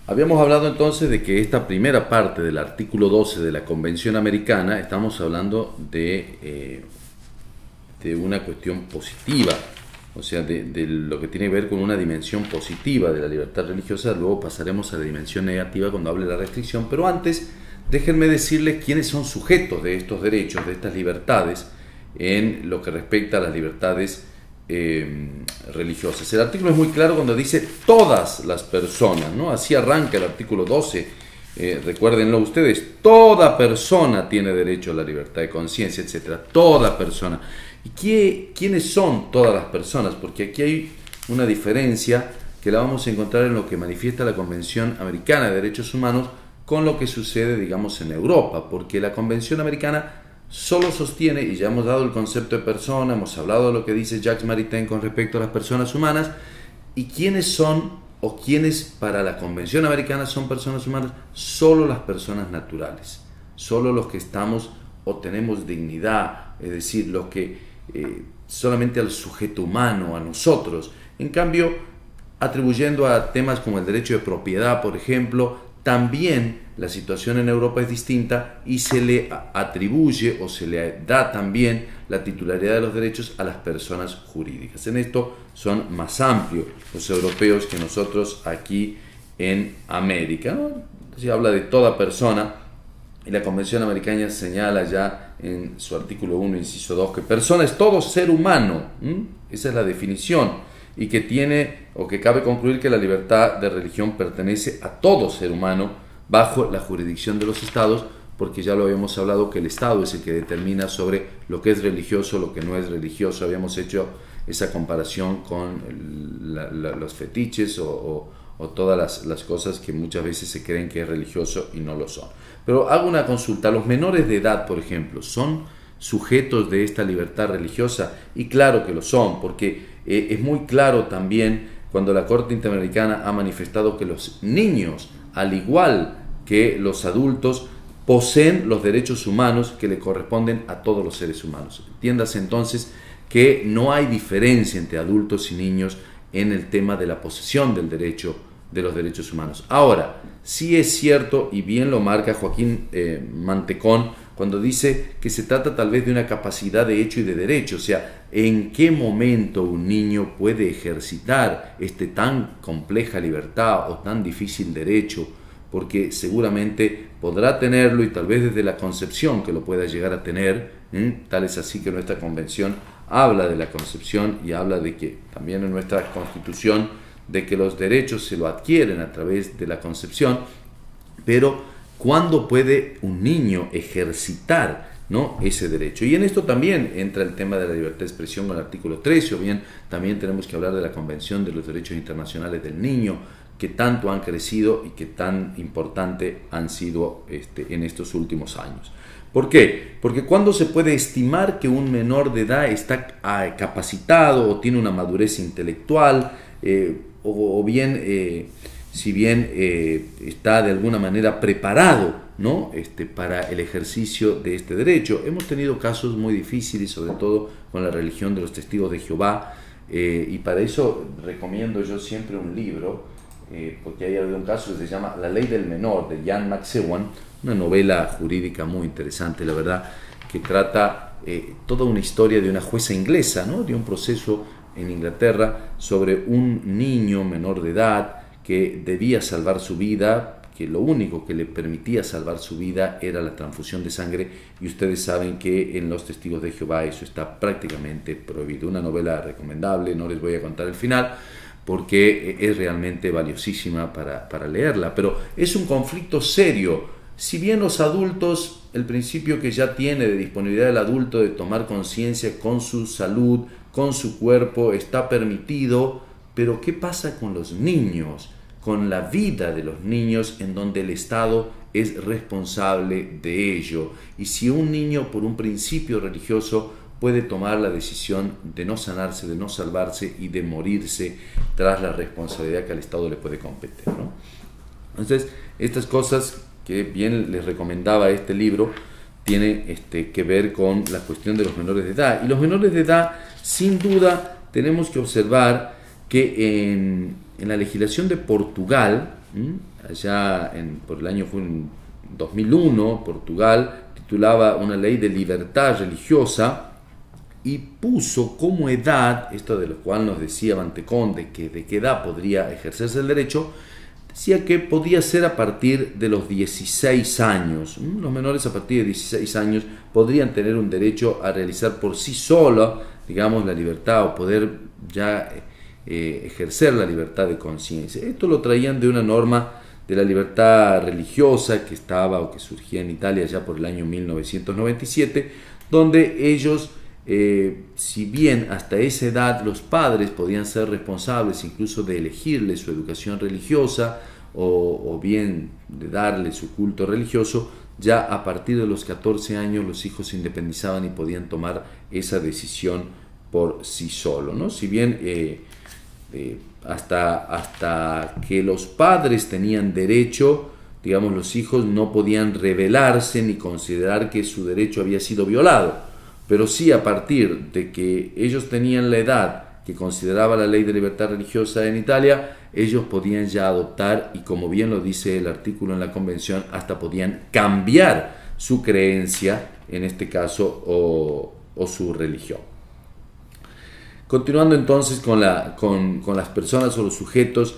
Habíamos hablado entonces de que esta primera parte del artículo 12 de la Convención Americana, estamos hablando de una cuestión positiva, o sea, de lo que tiene que ver con una dimensión positiva de la libertad religiosa. Luego pasaremos a la dimensión negativa cuando hable de la restricción, pero antes déjenme decirles quiénes son sujetos de estos derechos, de estas libertades, en lo que respecta a las libertades religiosas. El artículo es muy claro cuando dice todas las personas, ¿no? Así arranca el artículo 12, recuérdenlo ustedes, toda persona tiene derecho a la libertad de conciencia, etcétera, toda persona. ¿Y quiénes son todas las personas? Porque aquí hay una diferencia que la vamos a encontrar en lo que manifiesta la Convención Americana de Derechos Humanos con lo que sucede, digamos, en Europa, porque la Convención Americana solo sostiene, y ya hemos dado el concepto de persona, hemos hablado de lo que dice Jacques Maritain con respecto a las personas humanas, y quiénes son o quiénes para la Convención Americana son personas humanas, solo las personas naturales, solo los que estamos o tenemos dignidad, es decir, los que solamente al sujeto humano, a nosotros. En cambio, atribuyendo a temas como el derecho de propiedad, por ejemplo, también la situación en Europa es distinta y se le atribuye o se le da también la titularidad de los derechos a las personas jurídicas. En esto son más amplios los europeos que nosotros aquí en América, ¿no? Se habla de toda persona y la Convención Americana señala ya en su artículo 1, inciso 2, que persona es todo ser humano. Esa es la definición. Y que tiene o que cabe concluir que la libertad de religión pertenece a todo ser humano bajo la jurisdicción de los estados, porque ya lo habíamos hablado que el estado es el que determina sobre lo que es religioso, lo que no es religioso. Habíamos hecho esa comparación con los fetiches o todas las cosas que muchas veces se creen que es religioso y no lo son. Pero hago una consulta: los menores de edad, por ejemplo, ¿son sujetos de esta libertad religiosa? Y claro que lo son, porque es muy claro también cuando la Corte Interamericana ha manifestado que los niños, al igual que los adultos, poseen los derechos humanos que le corresponden a todos los seres humanos. Entiéndase entonces que no hay diferencia entre adultos y niños en el tema de la posesión del derecho, de los derechos humanos. Ahora, sí es cierto, y bien lo marca Joaquín Mantecón, cuando dice que se trata tal vez de una capacidad de hecho y de derecho, o sea, en qué momento un niño puede ejercitar tan compleja libertad o tan difícil derecho, porque seguramente podrá tenerlo y tal vez desde la concepción que lo pueda llegar a tener. Tal es así que nuestra convención habla de la concepción y habla de que también en nuestra constitución de que los derechos se lo adquieren a través de la concepción, pero ¿cuándo puede un niño ejercitar, ¿no?, ese derecho? Y en esto también entra el tema de la libertad de expresión con el artículo 13, o bien también tenemos que hablar de la Convención de los Derechos Internacionales del Niño, que tanto han crecido y que tan importante han sido en estos últimos años. ¿Por qué? Porque cuando se puede estimar que un menor de edad está capacitado o tiene una madurez intelectual, o bien si bien está de alguna manera preparado, ¿no?, para el ejercicio de este derecho. Hemos tenido casos muy difíciles, sobre todo con la religión de los testigos de Jehová, y para eso recomiendo yo siempre un libro, porque hay un caso que se llama La Ley del Menor, de Jan McEwan, una novela jurídica muy interesante, la verdad, que trata toda una historia de una jueza inglesa, ¿no?, de un proceso en Inglaterra sobre un niño menor de edad que debía salvar su vida, que lo único que le permitía salvar su vida era la transfusión de sangre, y ustedes saben que en los testigos de Jehová eso está prácticamente prohibido. Una novela recomendable, no les voy a contar el final porque es realmente valiosísima para leerla, pero es un conflicto serio. Si bien los adultos, el principio que ya tiene de disponibilidad del adulto de tomar conciencia con su salud, con su cuerpo, está permitido, pero ¿qué pasa con los niños? Con la vida de los niños, en donde el Estado es responsable de ello. Y si un niño, por un principio religioso, puede tomar la decisión de no sanarse, de no salvarse y de morirse tras la responsabilidad que al Estado le puede competir, ¿no? Entonces, estas cosas que bien les recomendaba este libro tienen que ver con la cuestión de los menores de edad. Y los menores de edad, sin duda, tenemos que observar que en la legislación de Portugal, allá por el año fue en 2001, Portugal, titulaba Una ley de libertad religiosa, y puso como edad, esto de lo cual nos decía Mantecón, de qué edad podría ejercerse el derecho, decía que podía ser a partir de los 16 años. Los menores a partir de 16 años podrían tener un derecho a realizar por sí sola, digamos, la libertad, o poder ya ejercer la libertad de conciencia. Esto lo traían de una norma de la libertad religiosa que estaba o que surgía en Italia ya por el año 1997, donde ellos, si bien hasta esa edad los padres podían ser responsables incluso de elegirle su educación religiosa o bien de darle su culto religioso, ya a partir de los 14 años los hijos se independizaban y podían tomar esa decisión por sí solos, ¿no? Si bien hasta que los padres tenían derecho, digamos, los hijos no podían rebelarse ni considerar que su derecho había sido violado. Pero sí, a partir de que ellos tenían la edad que consideraba la ley de libertad religiosa en Italia, ellos podían ya adoptar, y como bien lo dice el artículo en la convención, hasta podían cambiar su creencia, en este caso, o su religión. Continuando entonces con las personas o los sujetos,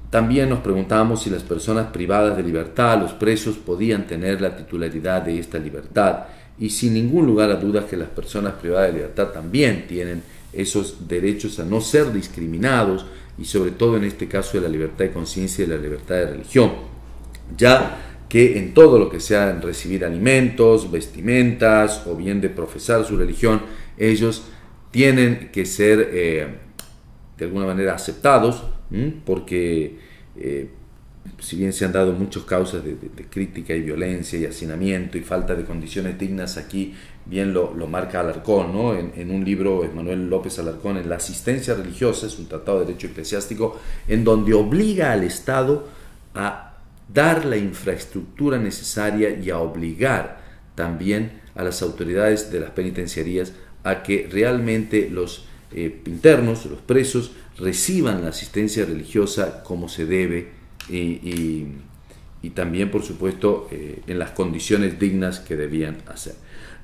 también nos preguntábamos si las personas privadas de libertad, los presos, podían tener la titularidad de esta libertad. Y sin ningún lugar a dudas que las personas privadas de libertad también tienen esos derechos a no ser discriminados, y sobre todo en este caso de la libertad de conciencia y de la libertad de religión, ya que en todo lo que sea en recibir alimentos, vestimentas o bien de profesar su religión, ellos tienen que ser de alguna manera aceptados, porque si bien se han dado muchas causas de crítica y violencia y hacinamiento y falta de condiciones dignas, aquí bien lo marca Alarcón, ¿no? En un libro, Manuel López Alarcón, en La asistencia religiosa, es un tratado de derecho eclesiástico, en donde obliga al Estado a dar la infraestructura necesaria y a obligar también a las autoridades de las penitenciarías a que realmente los internos, los presos, reciban la asistencia religiosa como se debe, y también, por supuesto, en las condiciones dignas que debían hacer.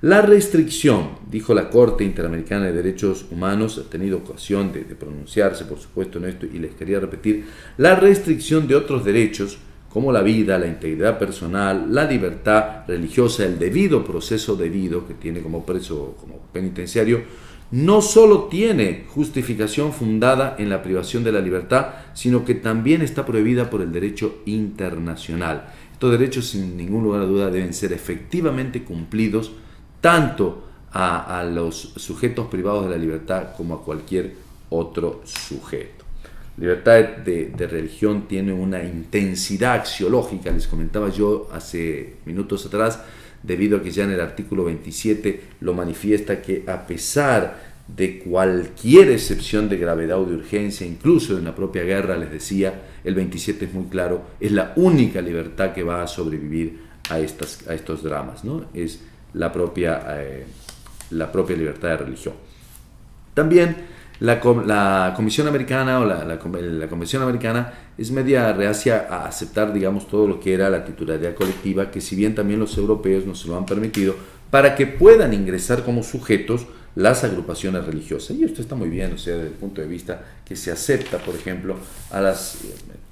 La restricción, dijo la Corte Interamericana de Derechos Humanos, ha tenido ocasión de pronunciarse, por supuesto, en esto, y les quería repetir, la restricción de otros derechos, como la vida, la integridad personal, la libertad religiosa, el debido proceso debido que tiene como preso, como penitenciario, no solo tiene justificación fundada en la privación de la libertad, sino que también está prohibida por el derecho internacional. Estos derechos, sin ningún lugar a duda, deben ser efectivamente cumplidos tanto a los sujetos privados de la libertad como a cualquier otro sujeto. La libertad de religión tiene una intensidad axiológica, les comentaba yo hace minutos atrás, debido a que ya en el artículo 27 lo manifiesta, que a pesar de cualquier excepción de gravedad o de urgencia, incluso en la propia guerra, les decía, el 27 es muy claro, es la única libertad que va a sobrevivir a estos dramas, ¿no? Es la propia libertad de religión. También la Comisión Americana o la Convención Americana es media reacia a aceptar, digamos, todo lo que era la titularidad colectiva, que si bien también los europeos nos lo han permitido, para que puedan ingresar como sujetos las agrupaciones religiosas. Y esto está muy bien, o sea, desde el punto de vista que se acepta, por ejemplo, en el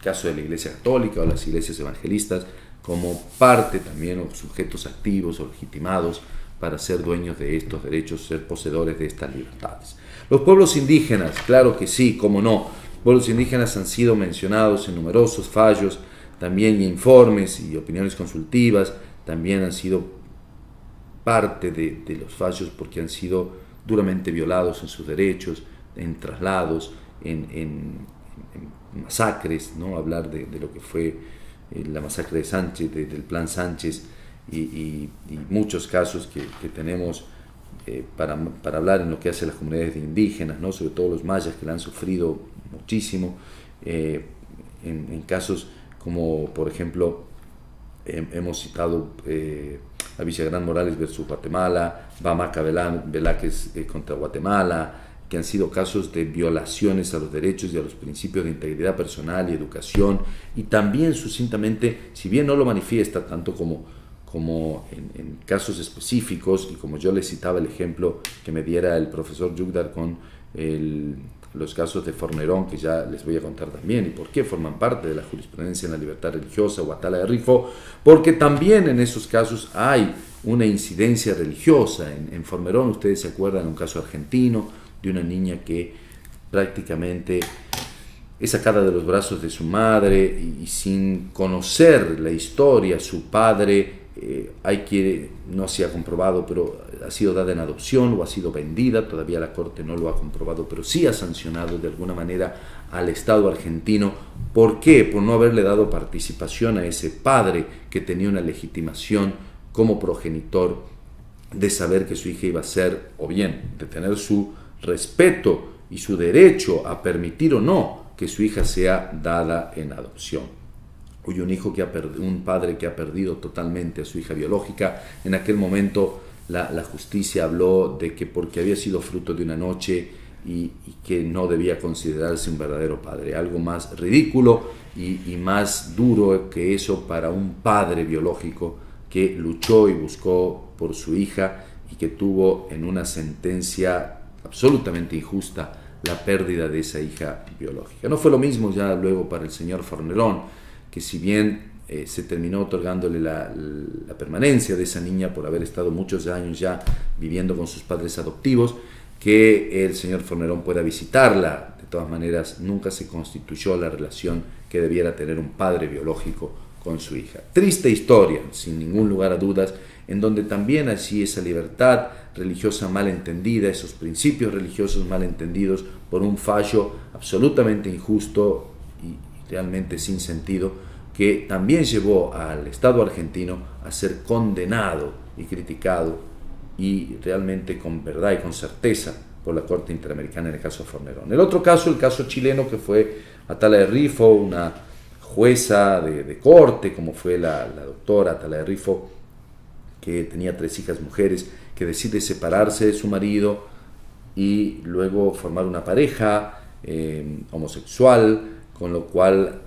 caso de la Iglesia Católica o las iglesias evangelistas, como parte también, o sujetos activos o legitimados para ser dueños de estos derechos, ser poseedores de estas libertades. Los pueblos indígenas, claro que sí, cómo no. Los pueblos indígenas han sido mencionados en numerosos fallos, también informes y opiniones consultivas, también han sido parte de los fallos porque han sido duramente violados en sus derechos, en traslados, en masacres, ¿no? Hablar de lo que fue la masacre de Sánchez, del plan Sánchez, y muchos casos que tenemos para hablar en lo que hace a las comunidades indígenas, ¿no? Sobre todo los mayas, que la han sufrido muchísimo, en casos como, por ejemplo, hemos citado a Villagrán Morales versus Guatemala, Bamaca Velázquez contra Guatemala, que han sido casos de violaciones a los derechos y a los principios de integridad personal y educación, y también sucintamente, si bien no lo manifiesta tanto como en casos específicos, y como yo le citaba el ejemplo que me diera el profesor Yugdar con los casos de Fornerón, que ya les voy a contar también, y por qué forman parte de la jurisprudencia en la libertad religiosa o Atala de Rifo, porque también en esos casos hay una incidencia religiosa. En Fornerón, ustedes se acuerdan de un caso argentino, de una niña que prácticamente es sacada de los brazos de su madre y sin conocer la historia, su padre, no se ha comprobado, pero ha sido dada en adopción o ha sido vendida, todavía la Corte no lo ha comprobado, pero sí ha sancionado de alguna manera al Estado argentino. ¿Por qué? Por no haberle dado participación a ese padre que tenía una legitimación como progenitor de saber que su hija iba a ser, o bien, de tener su respeto y su derecho a permitir o no que su hija sea dada en adopción. Hoy un padre que ha perdido totalmente a su hija biológica, en aquel momento la justicia habló de que porque había sido fruto de una noche y que no debía considerarse un verdadero padre. Algo más ridículo y más duro que eso para un padre biológico que luchó y buscó por su hija y que tuvo en una sentencia absolutamente injusta la pérdida de esa hija biológica. No fue lo mismo ya luego para el señor Fornerón, que si bien se terminó otorgándole la permanencia de esa niña por haber estado muchos años ya viviendo con sus padres adoptivos, que el señor Fornerón pueda visitarla. De todas maneras, nunca se constituyó la relación que debiera tener un padre biológico con su hija. Triste historia, sin ningún lugar a dudas, en donde también así esa libertad religiosa mal entendida, esos principios religiosos mal entendidos por un fallo absolutamente injusto y realmente sin sentido, que también llevó al Estado argentino a ser condenado y criticado, y realmente con verdad y con certeza, por la Corte Interamericana en el caso Fornerón. El otro caso, el caso chileno, que fue Atala de Rifo, una jueza de corte, como fue la doctora Atala de Rifo, que tenía 3 hijas mujeres, que decide separarse de su marido y luego formar una pareja homosexual, con lo cual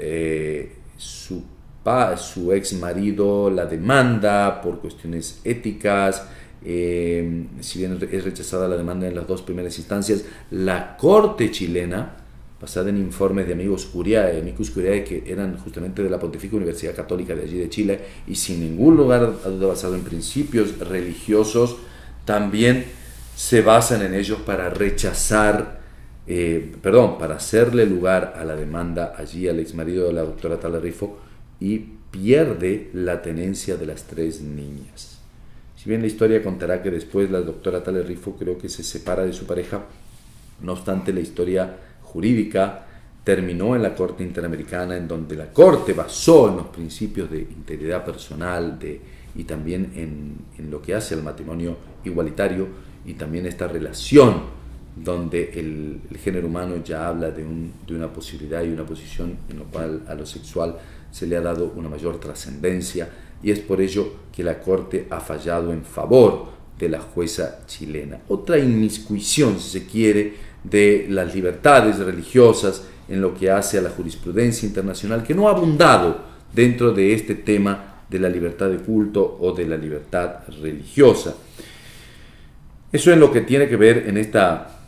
su ex marido la demanda por cuestiones éticas. Si bien es rechazada la demanda en las 2 primeras instancias, la Corte chilena, basada en informes de amicus curiae, que eran justamente de la Pontificia Universidad Católica de allí de Chile, y sin ningún lugar a duda basado en principios religiosos, también se basan en ellos para para hacerle lugar a la demanda allí al exmarido de la doctora Atala de Rifo, y pierde la tenencia de las 3 niñas. Si bien la historia contará que después la doctora Atala de Rifo creo que se separa de su pareja, no obstante la historia jurídica terminó en la Corte Interamericana, en donde la Corte basó en los principios de integridad personal y también en lo que hace al matrimonio igualitario, y también esta relación donde el género humano ya habla de una posibilidad y una posición en la cual a lo sexual se le ha dado una mayor trascendencia, y es por ello que la Corte ha fallado en favor de la jueza chilena. Otra inmiscuición, si se quiere, de las libertades religiosas en lo que hace a la jurisprudencia internacional, que no ha abundado dentro de este tema de la libertad de culto o de la libertad religiosa. Eso es lo que tiene que ver en esta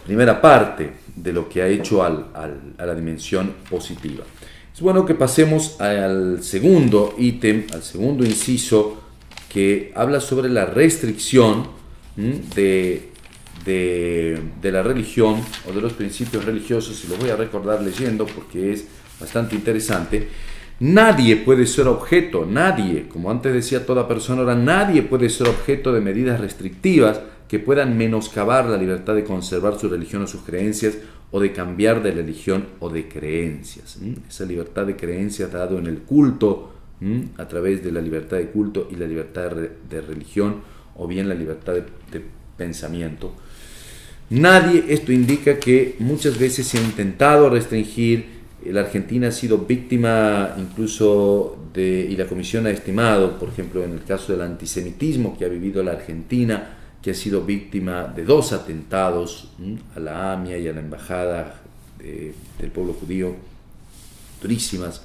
primera parte de lo que ha hecho a la dimensión positiva. Es bueno que pasemos al segundo ítem, al segundo inciso, que habla sobre la restricción de la religión o de los principios religiosos, y lo voy a recordar leyendo porque es bastante interesante. Nadie puede ser objeto, nadie, como antes decía toda persona, ahora nadie puede ser objeto de medidas restrictivas que puedan menoscabar la libertad de conservar su religión o sus creencias, o de cambiar de religión o de creencias. Esa libertad de creencias dado en el culto, a través de la libertad de culto y la libertad de religión, o bien la libertad de pensamiento. Esto indica que muchas veces se ha intentado restringir. La Argentina ha sido víctima incluso y la Comisión ha estimado, por ejemplo, en el caso del antisemitismo que ha vivido la Argentina que ha sido víctima de 2 atentados a la AMIA y a la embajada del pueblo judío, durísimas,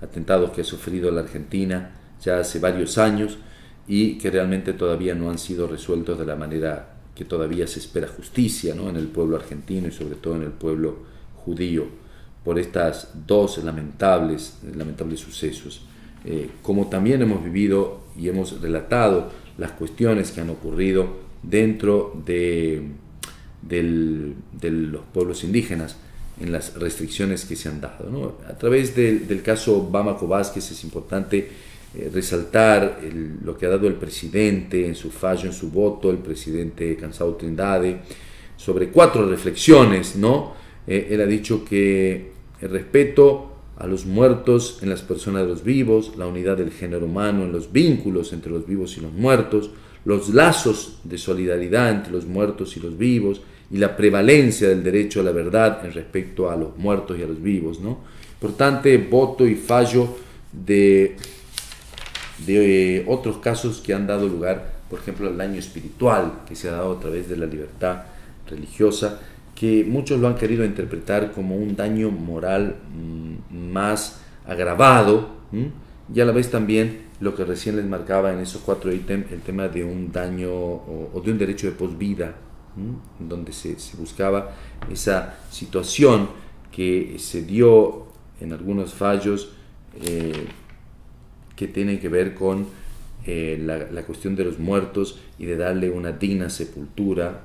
atentados que ha sufrido la Argentina ya hace varios años y que realmente todavía no han sido resueltos de la manera que todavía se espera justicia, ¿no?, en el pueblo argentino y sobre todo en el pueblo judío, por estas 2 lamentables sucesos. Como también hemos vivido y hemos relatado las cuestiones que han ocurrido dentro de los pueblos indígenas en las restricciones que se han dado, ¿no? A través del caso Bamako Vázquez es importante resaltar lo que ha dado el presidente en su fallo, en su voto, el presidente Cansado Trindade, sobre 4 reflexiones, ¿no? Él ha dicho que el respeto a los muertos en las personas de los vivos, la unidad del género humano en los vínculos entre los vivos y los muertos, los lazos de solidaridad entre los muertos y los vivos y la prevalencia del derecho a la verdad en respecto a los muertos y a los vivos, ¿no? Importante voto y fallo de otros casos que han dado lugar, por ejemplo, al daño espiritual que se ha dado a través de la libertad religiosa, que muchos lo han querido interpretar como un daño moral más agravado, y a la vez también lo que recién les marcaba en esos 4 ítems, el tema de un daño o de un derecho de posvida, donde se buscaba esa situación que se dio en algunos fallos que tienen que ver con la cuestión de los muertos y de darle una digna sepultura,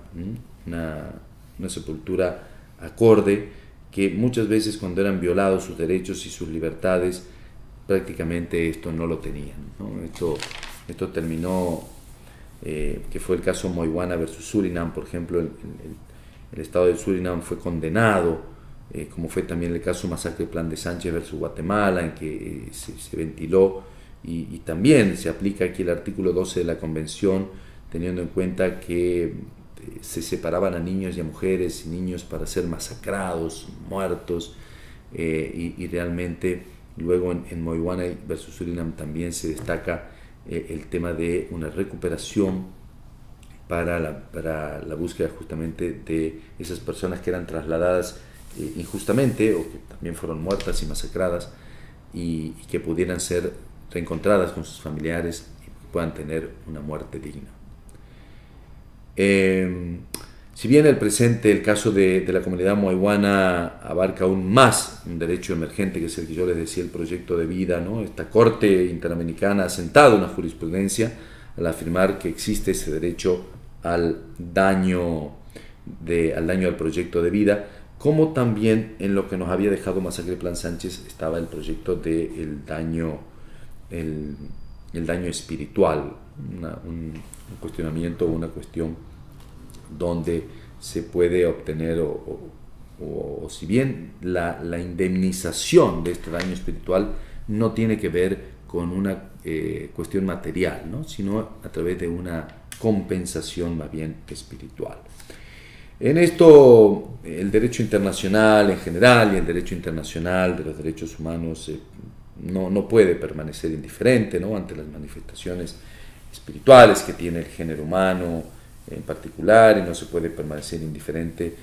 una sepultura acorde, que muchas veces cuando eran violados sus derechos y sus libertades, prácticamente esto no lo tenían, ¿no? Esto terminó, que fue el caso Moiguana versus Surinam, por ejemplo, el Estado de Surinam fue condenado, como fue también el caso Masacre Plan de Sánchez versus Guatemala, en que se ventiló, y también se aplica aquí el artículo 12 de la Convención, teniendo en cuenta que se separaban a niños y a mujeres y niños para ser masacrados, muertos, y realmente luego en Moiguana versus Surinam también se destaca el tema de una recuperación para la búsqueda justamente de esas personas que eran trasladadas injustamente o que también fueron muertas y masacradas y que pudieran ser reencontradas con sus familiares y puedan tener una muerte digna. Si bien el presente, el caso de la comunidad moiguana abarca aún más un derecho emergente, que es el que yo les decía, el proyecto de vida, ¿no? Esta Corte Interamericana ha sentado una jurisprudencia al afirmar que existe ese derecho al daño al proyecto de vida, como también en lo que nos había dejado Masacre Plan Sánchez estaba el proyecto del daño, el daño espiritual, un cuestionamiento, una cuestión donde se puede obtener o si bien la indemnización de este daño espiritual no tiene que ver con una cuestión material, ¿no?, sino a través de una compensación más bien espiritual. En esto el derecho internacional en general y el derecho internacional de los derechos humanos no puede permanecer indiferente, ¿no?, ante las manifestaciones espirituales que tiene el género humano en particular, y no se puede permanecer indiferente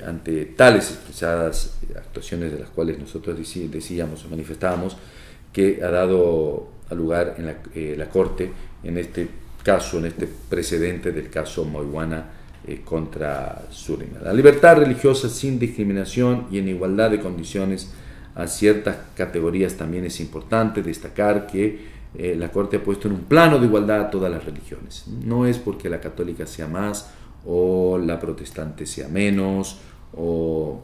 ante tales expresadas actuaciones de las cuales nosotros decíamos o manifestábamos, que ha dado lugar en la Corte en este caso, en este precedente del caso Moiguana contra Surinam. La libertad religiosa sin discriminación y en igualdad de condiciones a ciertas categorías también es importante destacar que la Corte ha puesto en un plano de igualdad a todas las religiones. No es porque la católica sea más o la protestante sea menos, o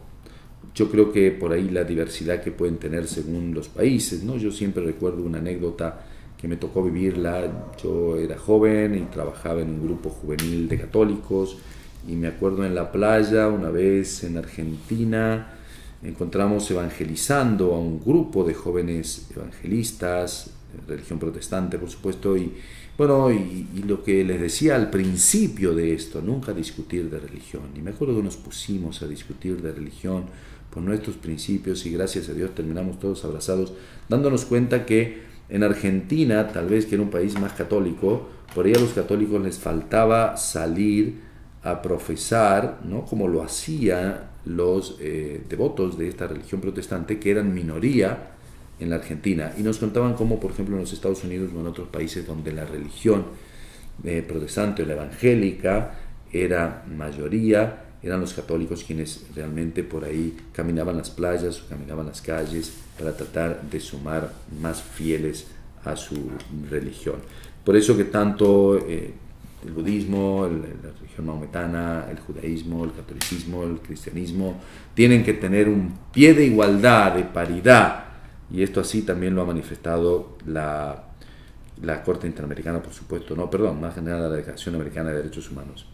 yo creo que por ahí la diversidad que pueden tener según los países, ¿no? Yo siempre recuerdo una anécdota que me tocó vivirla. Yo era joven y trabajaba en un grupo juvenil de católicos, y me acuerdo en la playa una vez en Argentina encontramos evangelizando a un grupo de jóvenes evangelistas, religión protestante por supuesto, y bueno, y lo que les decía al principio de esto, nunca discutir de religión, y me acuerdo que nos pusimos a discutir de religión por nuestros principios, y gracias a Dios terminamos todos abrazados, dándonos cuenta que En Argentina, tal vez que era un país más católico, por ahí a los católicos les faltaba salir a profesar, ¿no?, como lo hacían los devotos de esta religión protestante, que eran minoría en la Argentina. Y nos contaban cómo, por ejemplo, en los Estados Unidos o en otros países donde la religión protestante o la evangélica era mayoría, eran los católicos quienes realmente por ahí caminaban las playas o caminaban las calles para tratar de sumar más fieles a su religión. Por eso que tanto el budismo, la religión maometana, el judaísmo, el catolicismo, el cristianismo, tienen que tener un pie de igualdad, de paridad, y esto así también lo ha manifestado la Corte Interamericana, por supuesto, más general la Declaración Americana de Derechos Humanos,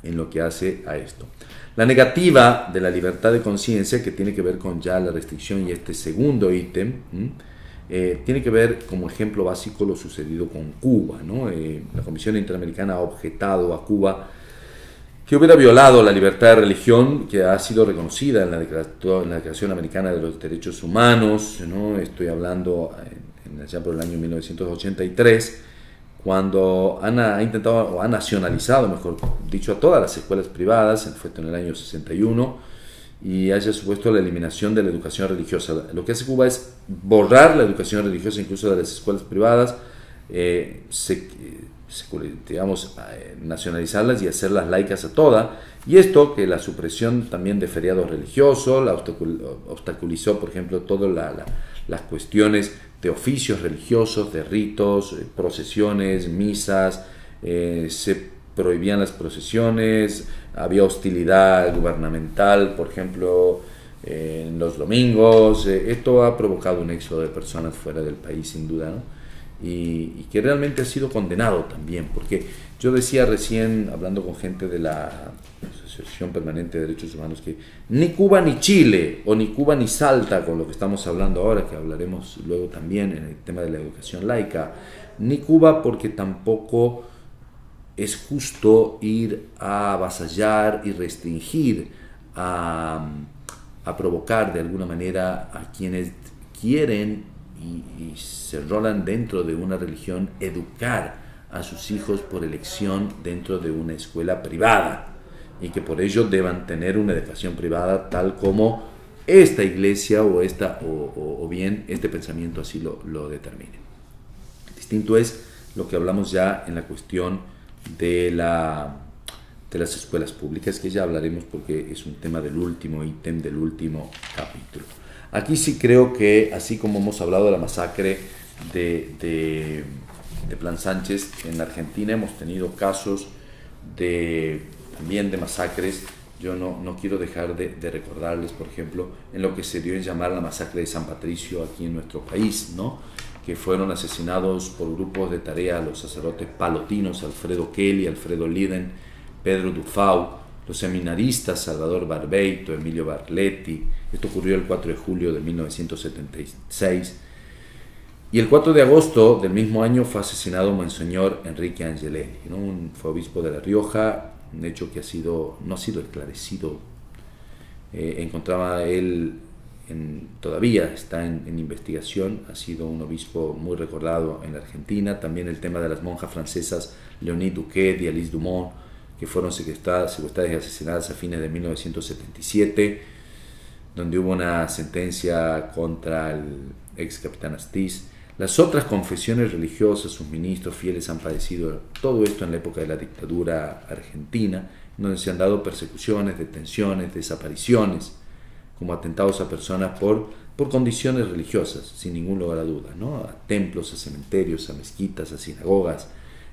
en lo que hace a esto. La negativa de la libertad de conciencia, que tiene que ver con ya la restricción y este segundo ítem, tiene que ver como ejemplo básico lo sucedido con Cuba, ¿no? La Comisión Interamericana ha objetado a Cuba que hubiera violado la libertad de religión, que ha sido reconocida en la Declaración Americana de los Derechos Humanos, ¿no? Estoy hablando allá por el año 1983, cuando ha intentado, o ha nacionalizado, mejor dicho, a todas las escuelas privadas, fue en el año 61, y haya supuesto la eliminación de la educación religiosa. Lo que hace Cuba es borrar la educación religiosa incluso de las escuelas privadas, nacionalizarlas y hacerlas laicas a todas. Y esto, que la supresión también de feriados religiosos, la obstaculizó, por ejemplo, todas las cuestiones de oficios religiosos, de ritos, procesiones, misas, se prohibían las procesiones, había hostilidad gubernamental, por ejemplo, en los domingos. Esto ha provocado un éxodo de personas fuera del país, sin duda, ¿no? Y que realmente ha sido condenado también, porque yo decía recién, hablando con gente de la Asociación Permanente de Derechos Humanos, que ni Cuba ni Chile, o ni Cuba ni Salta, con lo que estamos hablando ahora, que hablaremos luego también en el tema de la educación laica, ni Cuba, porque tampoco es justo ir a avasallar y restringir, a provocar de alguna manera a quienes quieren y se rolan dentro de una religión, educar a sus hijos por elección dentro de una escuela privada, y que por ello deban tener una educación privada tal como esta iglesia o bien este pensamiento así lo determine. Distinto es lo que hablamos ya en la cuestión de las escuelas públicas, que ya hablaremos porque es un tema del último ítem del último capítulo. Aquí sí creo que, así como hemos hablado de la masacre de Plan Sánchez en Argentina, hemos tenido casos también de masacres. Yo no quiero dejar de recordarles, por ejemplo, en lo que se dio en llamar la masacre de San Patricio aquí en nuestro país, ¿no?, que fueron asesinados por grupos de tarea los sacerdotes palotinos Alfredo Kelly, Alfredo Liden, Pedro Dufau, los seminaristas Salvador Barbeito, Emilio Barletti. Esto ocurrió el 4 de julio de 1976. Y el 4 de agosto del mismo año fue asesinado Monseñor Enrique Angelelli, ¿no? Fue obispo de La Rioja, un hecho que no ha sido esclarecido. Encontraba él, todavía está en investigación, ha sido un obispo muy recordado en la Argentina. También el tema de las monjas francesas Léonie Duquet y Alice Dumont, que fueron secuestradas y asesinadas a fines de 1977, donde hubo una sentencia contra el ex capitán Astiz. Las otras confesiones religiosas, sus ministros fieles han padecido todo esto en la época de la dictadura argentina, donde se han dado persecuciones, detenciones, desapariciones, como atentados a personas por condiciones religiosas, sin ningún lugar a duda, ¿no? A templos, a cementerios, a mezquitas, a sinagogas,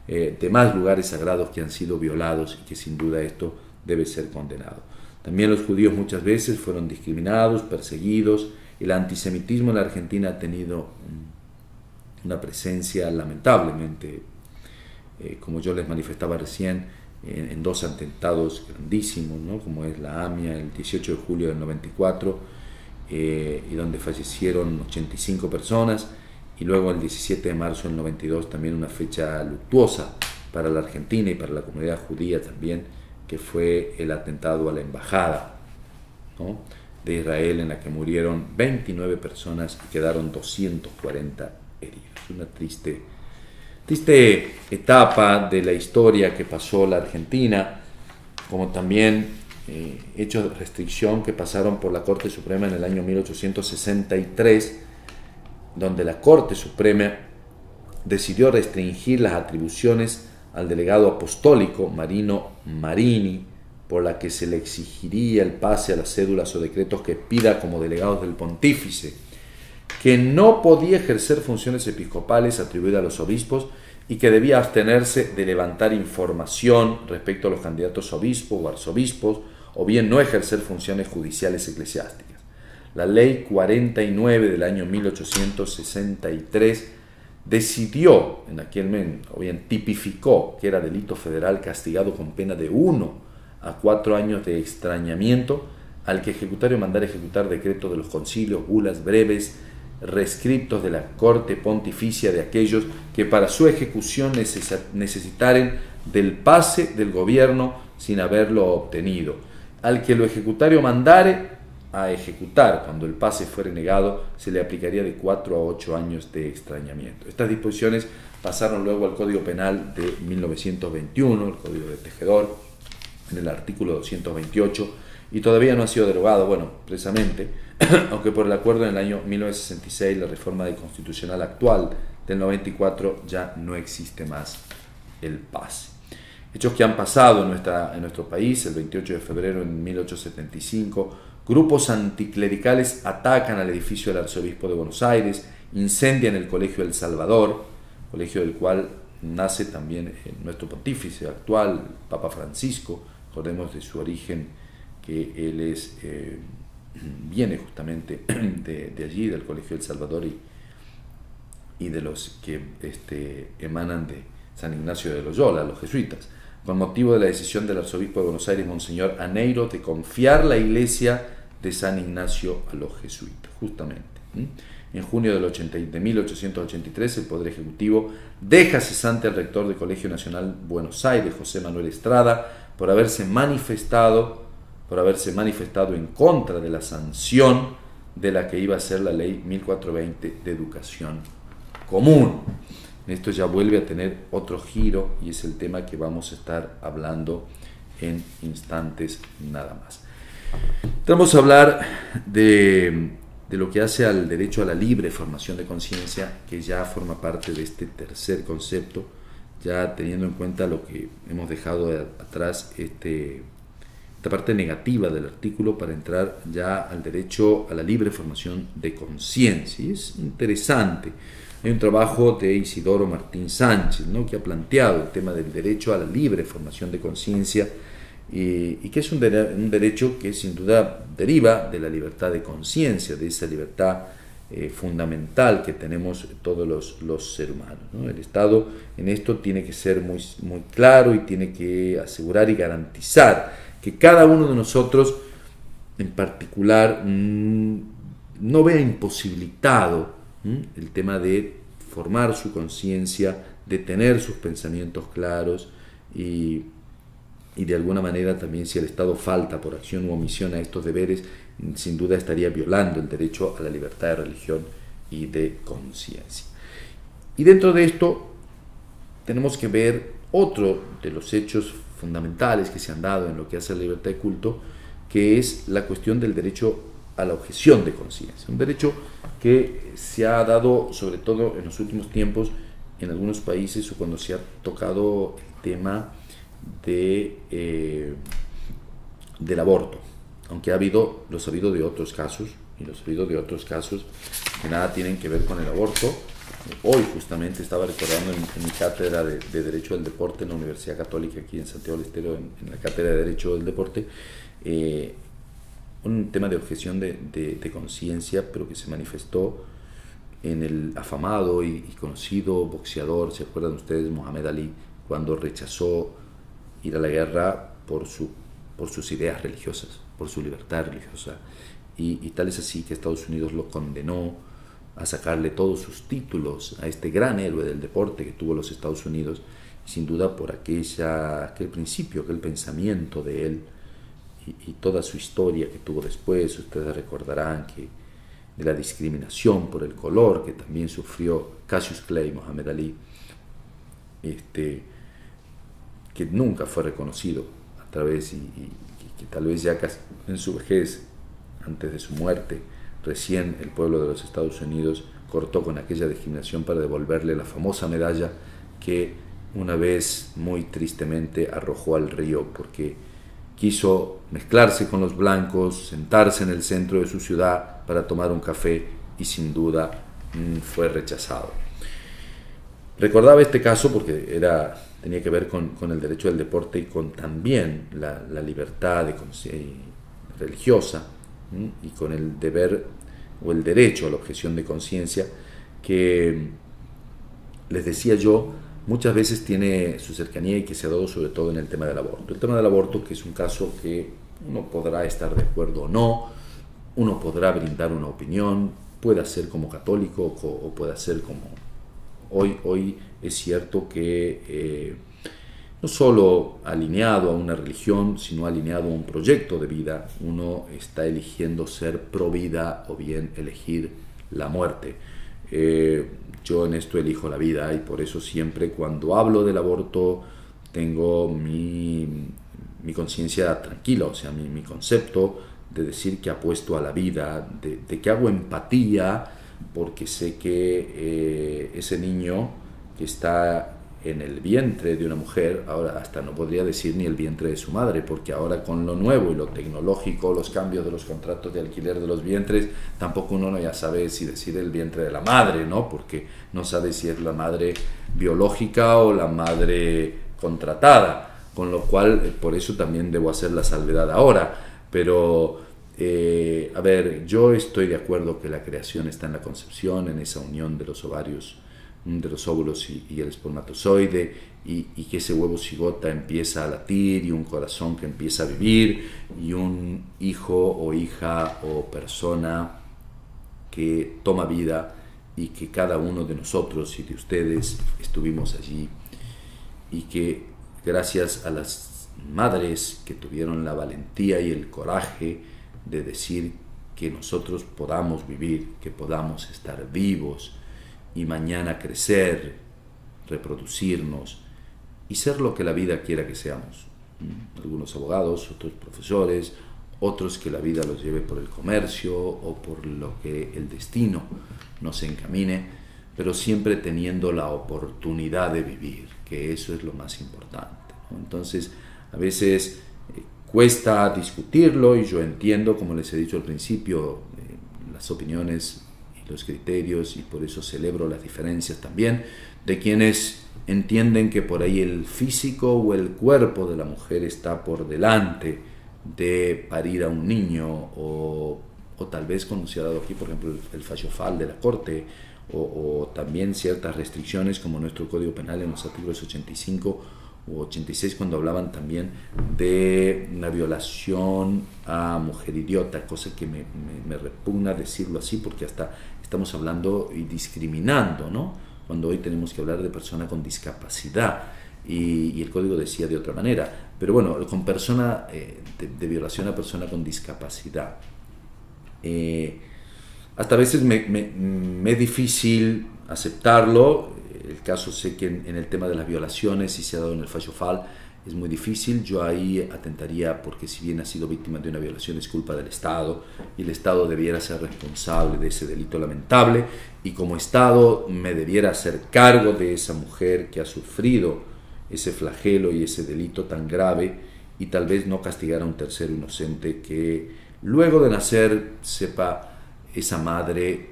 demás lugares sagrados que han sido violados, y que sin duda esto debe ser condenado. También los judíos muchas veces fueron discriminados, perseguidos. El antisemitismo en la Argentina ha tenido una presencia lamentablemente, como yo les manifestaba recién, en dos atentados grandísimos, ¿no?, como es la AMIA el 18 de julio del 94, y donde fallecieron 85 personas, y luego el 17 de marzo del 92, también una fecha luctuosa para la Argentina y para la comunidad judía también, que fue el atentado a la embajada, ¿no?, de Israel, en la que murieron 29 personas y quedaron 240 heridos. Una triste etapa de la historia que pasó la Argentina, como también hechos de restricción que pasaron por la Corte Suprema en el año 1863, donde la Corte Suprema decidió restringir las atribuciones al delegado apostólico Marino Marini, por la que se le exigiría el pase a las cédulas o decretos que pida como delegados del pontífice, que no podía ejercer funciones episcopales atribuidas a los obispos y que debía abstenerse de levantar información respecto a los candidatos a obispos o arzobispos, o bien no ejercer funciones judiciales eclesiásticas. La Ley 49 del año 1863 decidió, en aquel momento, o bien tipificó que era delito federal castigado con pena de 1 a 4 años de extrañamiento al que ejecutario mandara ejecutar decretos de los concilios, bulas, breves, rescriptos de la Corte Pontificia de aquellos que para su ejecución necesitaren del pase del gobierno sin haberlo obtenido. Al que lo ejecutario mandare a ejecutar cuando el pase fuere negado, se le aplicaría de 4 a 8 años de extrañamiento. Estas disposiciones pasaron luego al Código Penal de 1921, el Código de Tejedor, en el artículo 228, y todavía no ha sido derogado, precisamente, aunque por el acuerdo en el año 1966, la reforma constitucional actual del 94, ya no existe más el pase. Hechos que han pasado en nuestro país. El 28 de febrero de 1875, grupos anticlericales atacan al edificio del Arzobispo de Buenos Aires, incendian el Colegio El Salvador, colegio del cual nace también nuestro pontífice actual, Papa Francisco. Recordemos de su origen que él viene justamente de allí, del Colegio El Salvador, y de los que emanan de San Ignacio de Loyola, los jesuitas, con motivo de la decisión del arzobispo de Buenos Aires, Monseñor Aneiro, de confiar la iglesia de San Ignacio a los jesuitas, justamente. En junio de 1883, el Poder Ejecutivo deja cesante al rector del Colegio Nacional Buenos Aires, José Manuel Estrada, por haberse manifestado en contra de la sanción de la que iba a ser la Ley 1420 de Educación Común. Esto ya vuelve a tener otro giro y es el tema que vamos a estar hablando en instantes nada más. Vamos a hablar de lo que hace al derecho a la libre formación de conciencia, que ya forma parte de este tercer concepto, ya teniendo en cuenta lo que hemos dejado atrás, esta parte negativa del artículo, para entrar ya al derecho a la libre formación de conciencia. Y es interesante. Hay un trabajo de Isidoro Martín Sánchez, ¿no?, que ha planteado el tema del derecho a la libre formación de conciencia, y que es un derecho que sin duda deriva de la libertad de conciencia, de esa libertad fundamental que tenemos todos los seres humanos, ¿no? El Estado en esto tiene que ser muy claro y tiene que asegurar y garantizar que cada uno de nosotros en particular no vea imposibilitado el tema de formar su conciencia, de tener sus pensamientos claros, y de alguna manera también, si el Estado falta por acción u omisión a estos deberes, sin duda estaría violando el derecho a la libertad de religión y de conciencia. Y dentro de esto tenemos que ver otro de los hechos fundamentales que se han dado en lo que hace a la libertad de culto, que es la cuestión del derecho a la objeción de conciencia. Un derecho que se ha dado sobre todo en los últimos tiempos en algunos países, o cuando se ha tocado el tema del aborto, aunque ha habido de otros casos, y los ha habido de otros casos que nada tienen que ver con el aborto. Hoy justamente estaba recordando en mi cátedra de Derecho del Deporte en la Universidad Católica aquí en Santiago del Estero, en la cátedra de Derecho del Deporte, un tema de objeción de conciencia, pero que se manifestó en el afamado y conocido boxeador, ¿se acuerdan ustedes?, Mohamed Ali, cuando rechazó ir a la guerra por sus ideas religiosas, por su libertad religiosa, y tal es así que Estados Unidos lo condenó a sacarle todos sus títulos a este gran héroe del deporte que tuvo los Estados Unidos, sin duda por aquel principio, aquel pensamiento de él, y toda su historia que tuvo después. Ustedes recordarán que de la discriminación por el color que también sufrió Cassius Clay, Muhammad Ali, que nunca fue reconocido a través y que tal vez ya casi en su vejez, antes de su muerte, recién el pueblo de los Estados Unidos cortó con aquella discriminación para devolverle la famosa medalla que una vez muy tristemente arrojó al río porque quiso mezclarse con los blancos, sentarse en el centro de su ciudad para tomar un café y sin duda fue rechazado. Recordaba este caso porque tenía que ver con el derecho del deporte y con también la libertad religiosa y con el deber o el derecho a la objeción de conciencia que, les decía yo, muchas veces tiene su cercanía y que se ha dado sobre todo en el tema del aborto. El tema del aborto, que es un caso que uno podrá estar de acuerdo o no, uno podrá brindar una opinión, puede ser como católico o puede ser como... Hoy es cierto que no solo alineado a una religión, sino alineado a un proyecto de vida, uno está eligiendo ser pro vida o bien elegir la muerte. Yo en esto elijo la vida y por eso siempre cuando hablo del aborto tengo mi conciencia tranquila, o sea, mi concepto de decir que apuesto a la vida, de que hago empatía, porque sé que ese niño que está en el vientre de una mujer, ahora hasta no podría decir ni el vientre de su madre, porque ahora con lo nuevo y lo tecnológico, los cambios de los contratos de alquiler de los vientres, tampoco uno ya sabe si decir el vientre de la madre, ¿no? Porque no sabe si es la madre biológica o la madre contratada, con lo cual por eso también debo hacer la salvedad ahora, pero a ver, yo estoy de acuerdo que la creación está en la concepción, en esa unión de los ovarios, de los óvulos y el espermatozoide, y que ese huevo cigota empieza a latir y un corazón que empieza a vivir y un hijo o hija o persona que toma vida y que cada uno de nosotros y de ustedes estuvimos allí y que gracias a las madres que tuvieron la valentía y el coraje de decir que nosotros podamos vivir, que podamos estar vivos y mañana crecer, reproducirnos y ser lo que la vida quiera que seamos. Algunos abogados, otros profesores, otros que la vida los lleve por el comercio o por lo que el destino nos encamine, pero siempre teniendo la oportunidad de vivir, que eso es lo más importante, ¿no? Entonces, a veces cuesta discutirlo y yo entiendo, como les he dicho al principio, las opiniones y los criterios, y por eso celebro las diferencias también, de quienes entienden que por ahí el físico o el cuerpo de la mujer está por delante de parir a un niño o tal vez, como se ha dado aquí, por ejemplo, el fallo FAL de la Corte, o también ciertas restricciones como nuestro Código Penal en los artículos 85 u 86, cuando hablaban también de una violación a mujer idiota, cosa que me repugna decirlo así, porque hasta estamos hablando y discriminando, ¿no? Cuando hoy tenemos que hablar de persona con discapacidad, y el código decía de otra manera, pero bueno, con persona de violación a persona con discapacidad. Hasta a veces me es difícil aceptarlo. El caso, sé que en el tema de las violaciones, si se ha dado en el fallo FAL, es muy difícil. Yo ahí atentaría, porque si bien ha sido víctima de una violación es culpa del Estado y el Estado debiera ser responsable de ese delito lamentable, y como Estado me debiera hacer cargo de esa mujer que ha sufrido ese flagelo y ese delito tan grave, y tal vez no castigar a un tercero inocente que luego de nacer sepa esa madre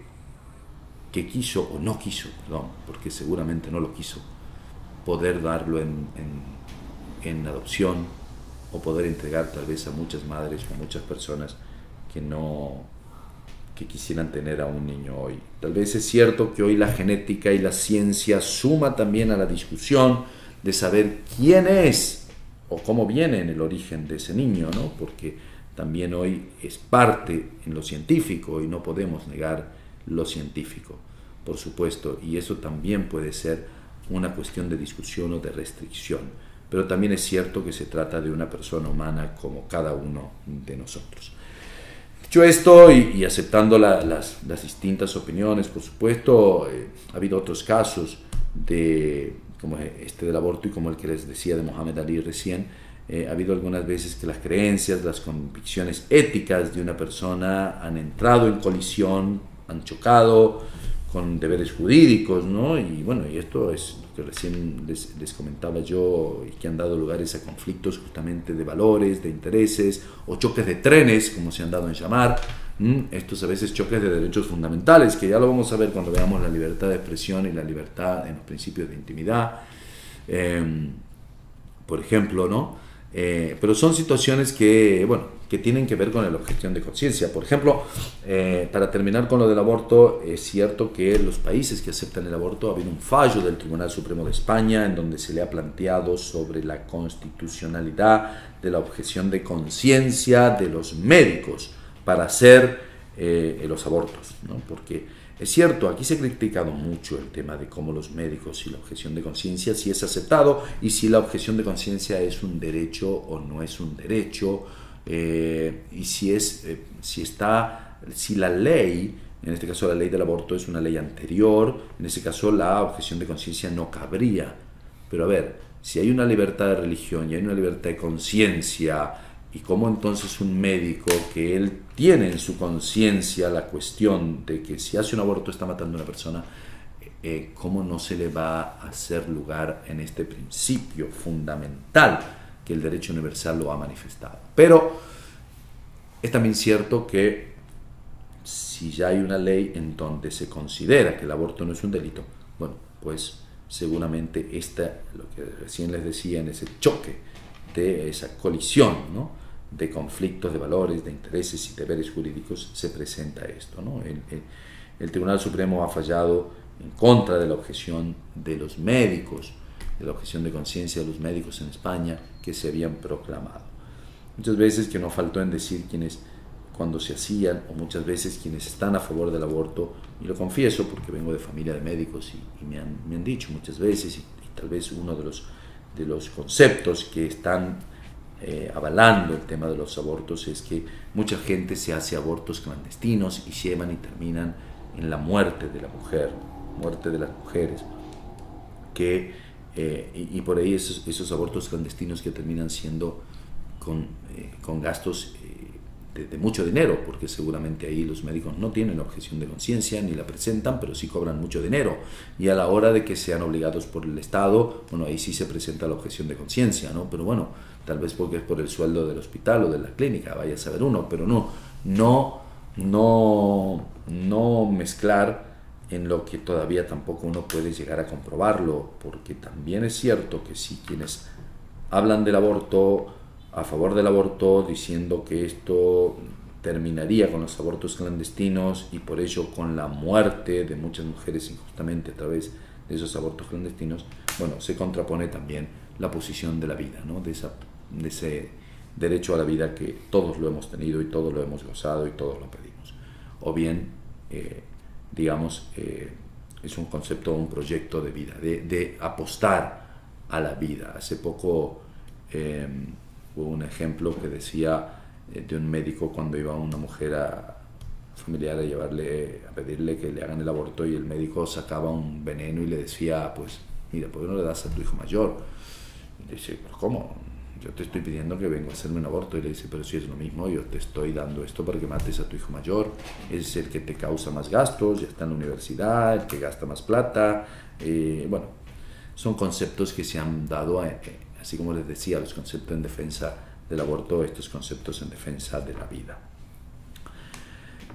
que quiso o no quiso, perdón, porque seguramente no lo quiso, poder darlo en adopción, o poder entregar tal vez a muchas madres o a muchas personas que quisieran tener a un niño hoy. Tal vez es cierto que hoy la genética y la ciencia suma también a la discusión de saber quién es o cómo viene en el origen de ese niño, ¿no? Porque también hoy es parte en lo científico y no podemos negar lo científico, por supuesto, y eso también puede ser una cuestión de discusión o de restricción, pero también es cierto que se trata de una persona humana como cada uno de nosotros. Dicho esto, y aceptando las distintas opiniones, por supuesto, ha habido otros casos como este del aborto y como el que les decía de Mohamed Ali recién. Ha habido algunas veces que las creencias, las convicciones éticas de una persona han entrado en colisión, han chocado con deberes jurídicos, ¿no? Y bueno, y esto es lo que recién les comentaba yo, y que han dado lugares a conflictos justamente de valores, de intereses, o choques de trenes, como se han dado en llamar. Estos a veces choques de derechos fundamentales, que ya lo vamos a ver cuando veamos la libertad de expresión y la libertad en los principios de intimidad, por ejemplo, ¿no? Pero son situaciones que, bueno, que tienen que ver con la objeción de conciencia. Por ejemplo, para terminar con lo del aborto, es cierto que los países que aceptan el aborto, ha habido un fallo del Tribunal Supremo de España en donde se le ha planteado sobre la constitucionalidad de la objeción de conciencia de los médicos para hacer los abortos, ¿no? Porque es cierto, aquí se ha criticado mucho el tema de cómo los médicos y la objeción de conciencia, si es aceptado y si la objeción de conciencia es un derecho o no es un derecho, y si la ley, en este caso la ley del aborto es una ley anterior, en ese caso la objeción de conciencia no cabría. Pero a ver, si hay una libertad de religión y hay una libertad de conciencia, y cómo entonces un médico que él tiene en su conciencia la cuestión de que si hace un aborto está matando a una persona, cómo no se le va a hacer lugar en este principio fundamental que el derecho universal lo ha manifestado. Pero es también cierto que si ya hay una ley en donde se considera que el aborto no es un delito, bueno, pues seguramente lo que recién les decía, en ese choque de esa colisión, ¿no?, de conflictos de valores, de intereses y deberes jurídicos, se presenta esto, ¿no? El Tribunal Supremo ha fallado en contra de la objeción de los médicos, de la objeción de conciencia de los médicos en España que se habían proclamado. Muchas veces, que no faltó en decir quienes cuando se hacían, o muchas veces quienes están a favor del aborto, y lo confieso porque vengo de familia de médicos y me han dicho muchas veces, y tal vez uno de los conceptos que están avalando el tema de los abortos es que mucha gente se hace abortos clandestinos y llevan y terminan en la muerte de la mujer, muerte de las mujeres, y por ahí esos abortos clandestinos que terminan siendo con gastos de mucho dinero, porque seguramente ahí los médicos no tienen objeción de conciencia ni la presentan, pero sí cobran mucho dinero, y a la hora de que sean obligados por el Estado, bueno, ahí sí se presenta la objeción de conciencia, ¿no? Pero bueno, tal vez porque es por el sueldo del hospital o de la clínica, vaya a saber uno, pero no mezclar en lo que todavía tampoco uno puede llegar a comprobarlo, porque también es cierto que si quienes hablan del aborto, a favor del aborto, diciendo que esto terminaría con los abortos clandestinos y por ello con la muerte de muchas mujeres injustamente a través de esos abortos clandestinos, bueno, se contrapone también la posición de la vida, ¿no?, de ese derecho a la vida que todos lo hemos tenido y todos lo hemos gozado y todos lo pedimos. O bien, es un concepto, un proyecto de vida, de apostar a la vida. Hace poco hubo un ejemplo que decía de un médico cuando iba una mujer familiar a pedirle que le hagan el aborto, y el médico sacaba un veneno y le decía, pues mira, ¿por qué no le das a tu hijo mayor? Y le dice, ¿pero cómo? Yo te estoy pidiendo que venga a hacerme un aborto. Y le dice, pero si es lo mismo, yo te estoy dando esto para que mates a tu hijo mayor, es el que te causa más gastos, ya está en la universidad, el que gasta más plata. Bueno, son conceptos que se han dado, así como les decía, los conceptos en defensa del aborto, estos conceptos en defensa de la vida.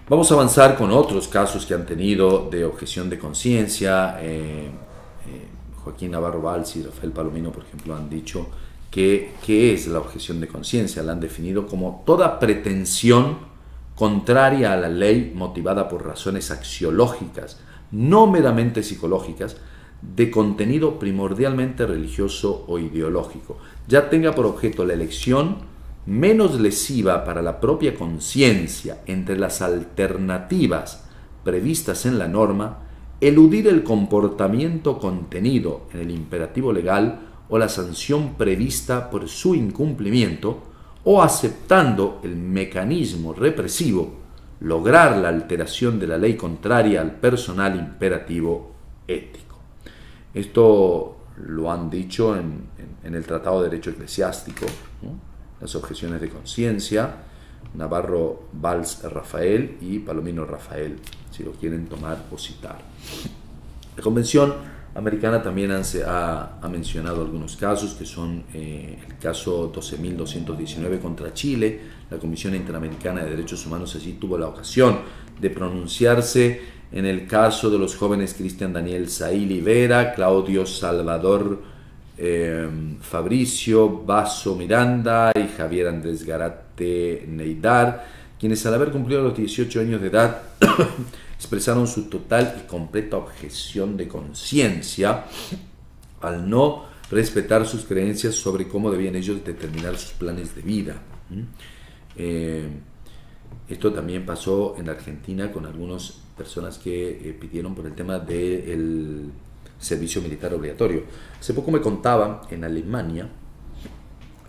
Vamos a avanzar con otros casos que han tenido de objeción de conciencia. Joaquín Navarro Valls y Rafael Palomino, por ejemplo, han dicho que ¿qué es la objeción de conciencia? La han definido como toda pretensión contraria a la ley motivada por razones axiológicas, no meramente psicológicas, de contenido primordialmente religioso o ideológico, ya tenga por objeto la elección menos lesiva para la propia conciencia entre las alternativas previstas en la norma, eludir el comportamiento contenido en el imperativo legal o la sanción prevista por su incumplimiento, o aceptando el mecanismo represivo, lograr la alteración de la ley contraria al personal imperativo ético. Esto lo han dicho en el Tratado de Derecho Eclesiástico, ¿no? Las objeciones de conciencia, Navarro Valls Rafael y Palomino Rafael, si lo quieren tomar o citar. La Convención Americana también ha mencionado algunos casos, que son el caso 12.219 contra Chile. La Comisión Interamericana de Derechos Humanos allí tuvo la ocasión de pronunciarse en el caso de los jóvenes Cristian Daniel Saili Vera, Claudio Salvador Fabricio Basso Miranda y Javier Andrés Garate Neidar, quienes al haber cumplido los 18 años de edad expresaron su total y completa objeción de conciencia al no respetar sus creencias sobre cómo debían ellos determinar sus planes de vida. Esto también pasó en Argentina con algunas personas que pidieron por el tema del servicio militar obligatorio. Hace poco me contaban, en Alemania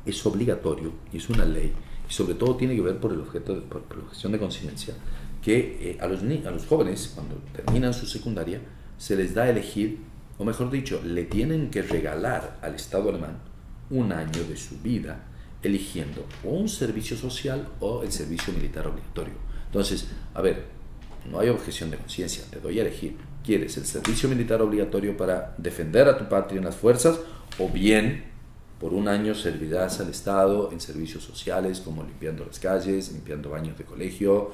es obligatorio y es una ley, y sobre todo tiene que ver por la objeción de conciencia, que a los jóvenes, cuando terminan su secundaria, se les da a elegir, o mejor dicho, le tienen que regalar al Estado alemán un año de su vida, eligiendo o un servicio social o el servicio militar obligatorio. Entonces, a ver, no hay objeción de conciencia, te doy a elegir. ¿Quieres el servicio militar obligatorio para defender a tu patria en las fuerzas, o bien por un año servirás al Estado en servicios sociales como limpiando las calles, limpiando baños de colegio,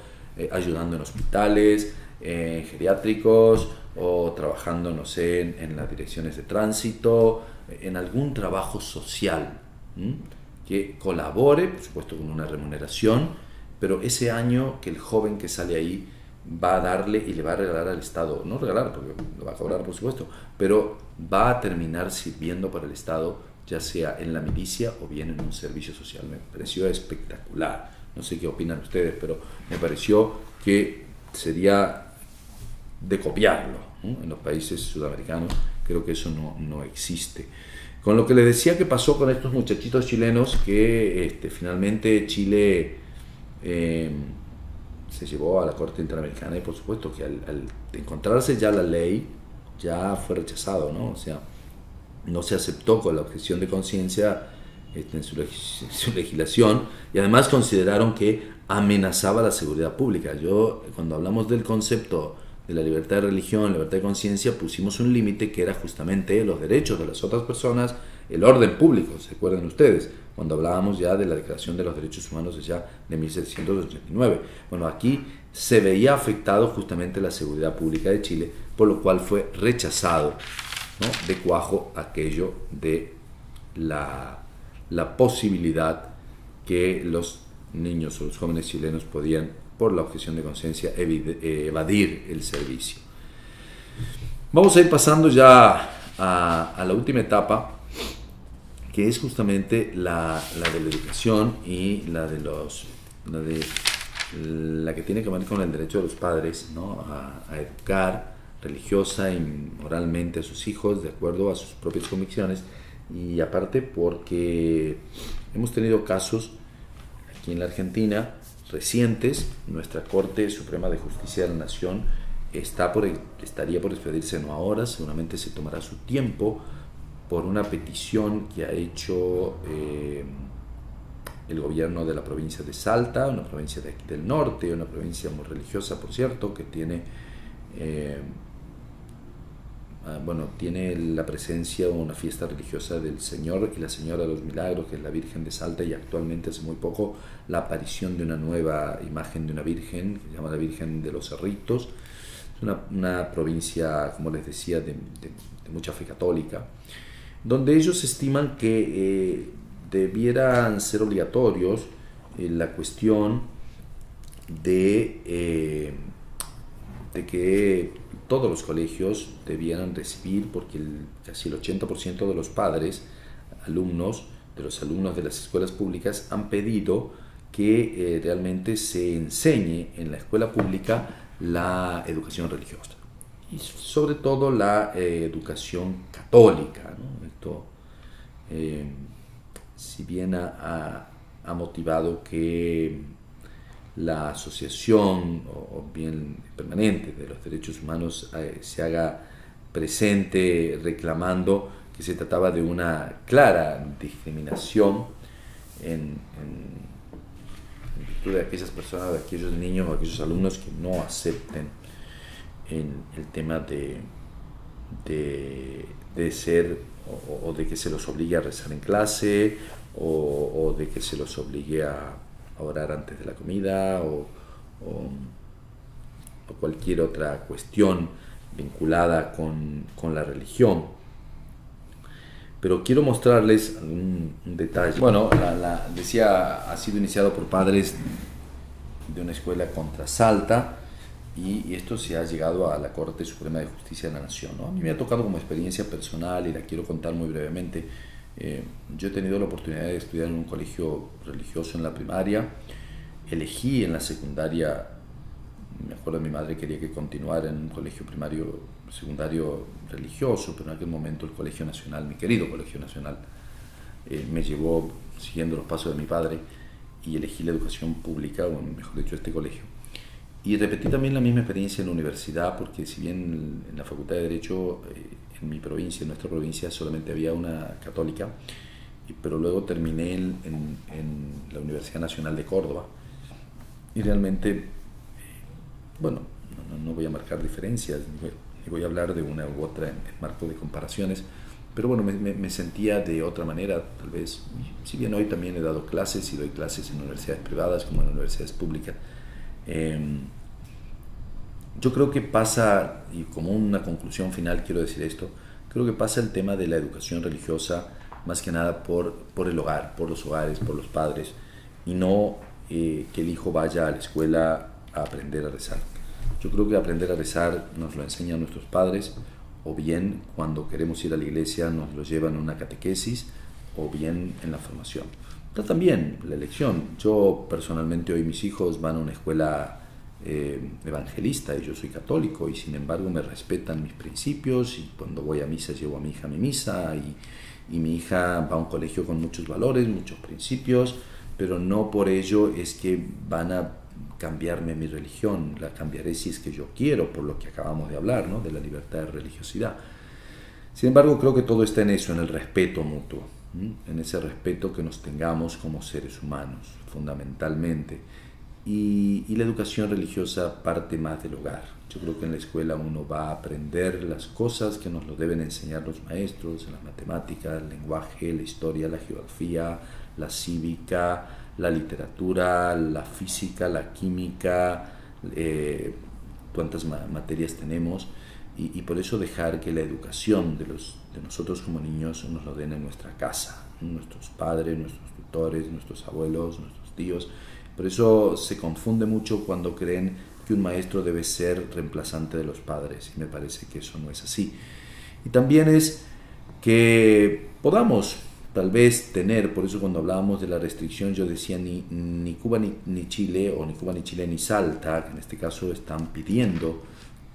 ayudando en hospitales, geriátricos, o trabajando, no sé, en las direcciones de tránsito, en algún trabajo social que colabore, por supuesto con una remuneración, pero ese año que el joven que sale ahí va a darle y le va a regalar al Estado, no regalar porque lo va a cobrar por supuesto, pero va a terminar sirviendo para el Estado, ya sea en la milicia o bien en un servicio social. Me pareció espectacular. No sé qué opinan ustedes, pero me pareció que sería de copiarlo, ¿no? En los países sudamericanos creo que eso no existe. Con lo que les decía que pasó con estos muchachitos chilenos, que finalmente Chile se llevó a la Corte Interamericana, y por supuesto que al encontrarse ya la ley, ya fue rechazado, ¿no? O sea, no se aceptó con la objeción de conciencia en su legislación, y además consideraron que amenazaba la seguridad pública. Cuando hablamos del concepto de la libertad de religión, libertad de conciencia, pusimos un límite que era justamente los derechos de las otras personas, el orden público. ¿Se acuerdan ustedes? Cuando hablábamos ya de la Declaración de los Derechos Humanos ya de 1789. Bueno, aquí se veía afectado justamente la seguridad pública de Chile, por lo cual fue rechazado, ¿no?, de cuajo aquello de la posibilidad que los niños o los jóvenes chilenos podían, por la objeción de conciencia, evadir el servicio. Vamos a ir pasando ya a la última etapa, que es justamente la de la educación y la que tiene que ver con el derecho de los padres, ¿no?, a educar religiosa y moralmente a sus hijos de acuerdo a sus propias convicciones. Y aparte porque hemos tenido casos aquí en la Argentina recientes. Nuestra Corte Suprema de Justicia de la Nación estaría por expedirse, no ahora, seguramente se tomará su tiempo, por una petición que ha hecho el gobierno de la provincia de Salta, una provincia de aquí del norte, una provincia muy religiosa, por cierto, que tiene tiene la presencia de una fiesta religiosa del Señor y la Señora de los Milagros, que es la Virgen de Salta, y actualmente hace muy poco la aparición de una nueva imagen de una Virgen, que se llama la Virgen de los Cerritos. Es una provincia, como les decía, de mucha fe católica, donde ellos estiman que debieran ser obligatorios la cuestión de que todos los colegios debieran recibir, porque casi el 80% de los padres, de los alumnos de las escuelas públicas, han pedido que realmente se enseñe en la escuela pública la educación religiosa, y sobre todo la educación católica, ¿no? Esto, si bien ha ha motivado que la asociación o bien permanente de los derechos humanos se haga presente reclamando que se trataba de una clara discriminación en virtud de aquellas personas, de aquellos niños o aquellos alumnos que no acepten el tema de ser o de que se los obligue a rezar en clase o de que se los obligue a orar antes de la comida o cualquier otra cuestión vinculada con la religión. Pero quiero mostrarles un detalle. Bueno, decía, ha sido iniciado por padres de una escuela contra Salta y esto se ha llegado a la Corte Suprema de Justicia de la Nación, ¿no? A mí me ha tocado como experiencia personal y la quiero contar muy brevemente. Yo he tenido la oportunidad de estudiar en un colegio religioso en la primaria, elegí en la secundaria, me acuerdo mi madre quería que continuara en un colegio primario, secundario religioso, pero en aquel momento el Colegio Nacional, mi querido Colegio Nacional, me llevó siguiendo los pasos de mi padre y elegí la educación pública, o mejor dicho, este colegio. Y repetí también la misma experiencia en la universidad, porque si bien en la Facultad de Derecho, en mi provincia, en nuestra provincia, solamente había una católica, pero luego terminé en la Universidad Nacional de Córdoba. Y realmente, bueno, no voy a marcar diferencias, ni voy a hablar de una u otra en marco de comparaciones, pero bueno, me sentía de otra manera, tal vez, si bien hoy también he dado clases y doy clases en universidades privadas como en universidades públicas. Yo creo que pasa, y como una conclusión final quiero decir esto, creo que pasa el tema de la educación religiosa más que nada por el hogar, por los hogares, por los padres, y no que el hijo vaya a la escuela a aprender a rezar. Yo creo que aprender a rezar nos lo enseñan nuestros padres, o bien cuando queremos ir a la iglesia nos lo llevan en una catequesis, o bien en la formación. Pero también la elección. Yo personalmente hoy mis hijos van a una escuela evangelista y yo soy católico y sin embargo me respetan mis principios y cuando voy a misa llevo a mi hija a mi misa y mi hija va a un colegio con muchos valores, muchos principios, pero no por ello es que van a cambiarme mi religión, la cambiaré si es que yo quiero, por lo que acabamos de hablar, ¿no? De la libertad de religiosidad. Sin embargo, creo que todo está en eso, en el respeto mutuo, en ese respeto que nos tengamos como seres humanos, fundamentalmente. Y la educación religiosa parte más del hogar. Yo creo que en la escuela uno va a aprender las cosas que nos lo deben enseñar los maestros, las matemáticas, el lenguaje, la historia, la geografía, la cívica, la literatura, la física, la química, cuántas materias tenemos, y por eso dejar que la educación de nosotros como niños nos lo den en nuestra casa, nuestros padres, nuestros tutores, nuestros abuelos, nuestros tíos. Por eso se confunde mucho cuando creen que un maestro debe ser reemplazante de los padres, y me parece que eso no es así. Y también es que podamos tal vez tener, por eso cuando hablábamos de la restricción yo decía ni Cuba ni Chile, o ni Cuba ni Chile ni Salta, que en este caso están pidiendo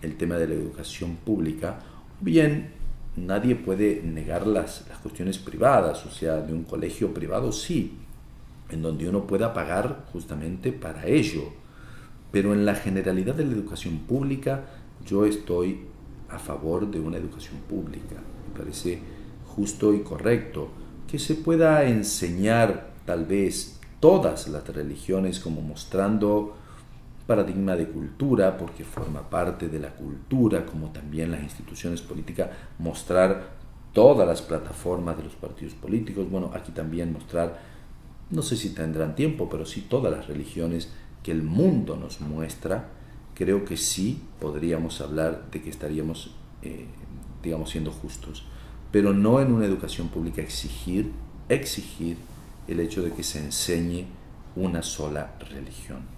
el tema de la educación pública, o bien nadie puede negar las cuestiones privadas, o sea, de un colegio privado sí, en donde uno pueda pagar justamente para ello, pero en la generalidad de la educación pública yo estoy a favor de una educación pública. Me parece justo y correcto que se pueda enseñar tal vez todas las religiones como mostrando paradigma de cultura, porque forma parte de la cultura, como también las instituciones políticas, mostrar todas las plataformas de los partidos políticos, bueno, aquí también mostrar, no sé si tendrán tiempo, pero sí todas las religiones que el mundo nos muestra. Creo que sí podríamos hablar de que estaríamos, digamos, siendo justos, pero no en una educación pública exigir el hecho de que se enseñe una sola religión.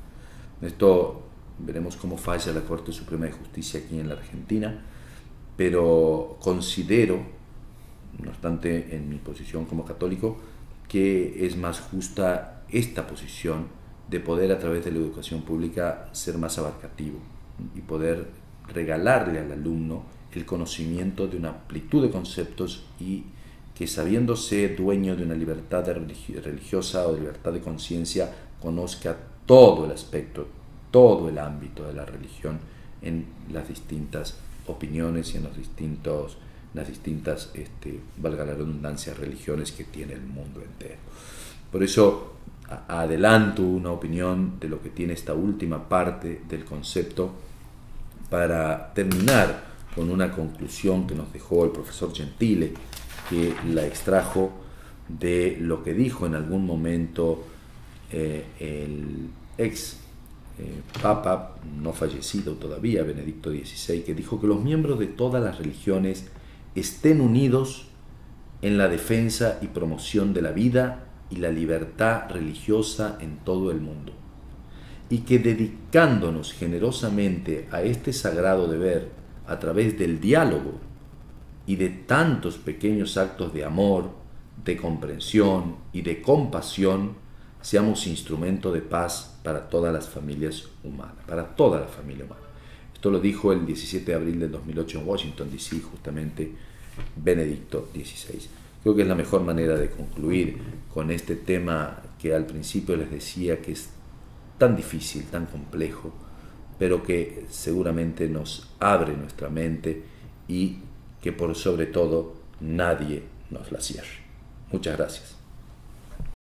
Esto veremos cómo falla la Corte Suprema de Justicia aquí en la Argentina, pero considero, no obstante, en mi posición como católico, que es más justa esta posición de poder a través de la educación pública ser más abarcativo y poder regalarle al alumno el conocimiento de una amplitud de conceptos y que sabiéndose dueño de una libertad religiosa o de libertad de conciencia, conozca todo el aspecto, todo el ámbito de la religión en las distintas opiniones y en las distintas, valga la redundancia, religiones que tiene el mundo entero. Por eso adelanto una opinión de lo que tiene esta última parte del concepto para terminar con una conclusión que nos dejó el profesor Gentile, que la extrajo de lo que dijo en algún momento el ex Papa, no fallecido todavía, Benedicto XVI, que dijo que los miembros de todas las religiones estén unidos en la defensa y promoción de la vida y la libertad religiosa en todo el mundo, y que dedicándonos generosamente a este sagrado deber a través del diálogo y de tantos pequeños actos de amor, de comprensión y de compasión, seamos instrumento de paz para todas las familias humanas, para toda la familia humana. Esto lo dijo el 17 de abril del 2008 en Washington, D.C., justamente Benedicto XVI. Creo que es la mejor manera de concluir con este tema que al principio les decía que es tan difícil, tan complejo, pero que seguramente nos abre nuestra mente y que por sobre todo nadie nos la cierre. Muchas gracias.